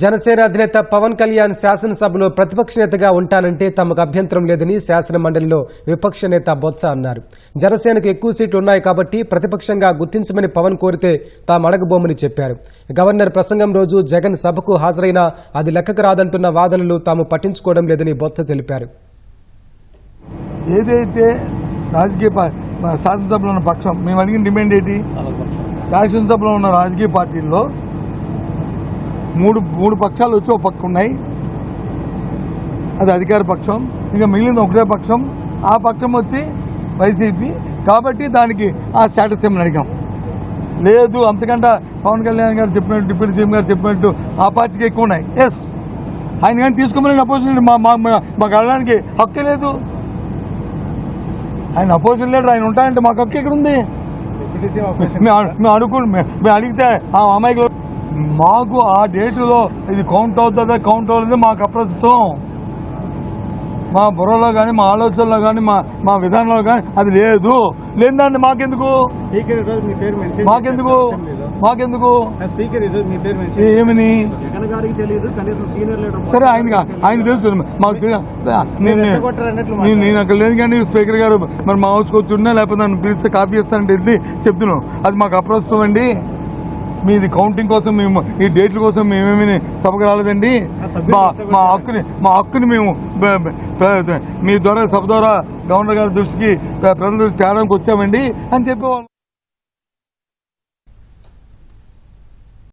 జనసేన అధినేత పవన్ కళ్యాణ్ శాసనసభలో ప్రతిపక్ష నేతగా ఉంటానంటే తమకు అభ్యంతరం లేదని శాసన మండలిలో విపక్ష నేత బొత్స అన్నారు. జనసేనకు ఎక్కువ సీట్లు ఉన్నాయి కాబట్టి ప్రతిపక్షంగా గుర్తించమని పవన్ కోరితే తాము అడగబోమని చెప్పారు. గవర్నర్ ప్రసంగం రోజు జగన్ సభకు హాజరైనా అది లెక్కకు రాదంటున్న వాదనలు తాము పట్టించుకోవడం లేదని బొత్స తెలిపారు. ఏదైతే రాజకీయ శాసనసభలో ఉన్న పక్షం మేము అడిగిన డిమాండ్ ఏంటి? శాసనసభలో ఉన్న రాజకీయ పార్టీల్లో మూడు పక్షాలు వచ్చి ఒక పక్క ఉన్నాయి, అది అధికార పక్షం. ఇంకా మిగిలిన ఒకటే పక్షం, ఆ పక్షం వచ్చి వైసీపీ. కాబట్టి దానికి ఆ స్టేటస్ ఏమని అడిగాం. లేదు అంతకంటే పవన్ కళ్యాణ్ గారు చెప్పినట్టు, డిప్యూటీ సీఎం గారు చెప్పినట్టు ఆ పార్టీకి ఎక్కువ ఉన్నాయి. ఎస్, ఆయన కానీ తీసుకోమని అపోజిషన్ మాకు అడగడానికి హక్కే లేదు. ఆయన అపోజిషన్ లీడర్, ఆయన ఉంటాయంటే మాకు హక్కు ఎక్కడ ఉంది? మేము అడిగితే ఆ అమ్మాయికి మాకు ఆ డేటులో ఇది కౌంట్ అవుతుందా కౌంట్ అవుతుంది మాకు అప్రస్తుతం. మా బుర్రలో కానీ మా ఆలోచనలో కానీ మా విధానంలో కానీ అది లేదు. లేదండి మాకెందుకు ఏమని సరే ఆయన తెలుసు మాకు. నేను అక్కడ లేదు కానీ స్పీకర్ గారు మరి మా హౌస్కి వచ్చి ఉన్నా లేకపోతే నన్ను పిలిస్తే కాపీ ఇస్తానంటే వెళ్ళి చెప్తున్నాం. అది మాకు అప్రస్తుతం అండి. మీది కౌంటింగ్ కోసం మేము ఈ డేట్ల కోసం మేమేమి సభకు రాలేదండి. మా హక్కుని మేము మీ ద్వారా సభ ద్వారా గవర్నర్ గారి దృష్టికి ప్రజల దృష్టికి తేడానికి వచ్చామండి అని చెప్పేవాళ్ళు.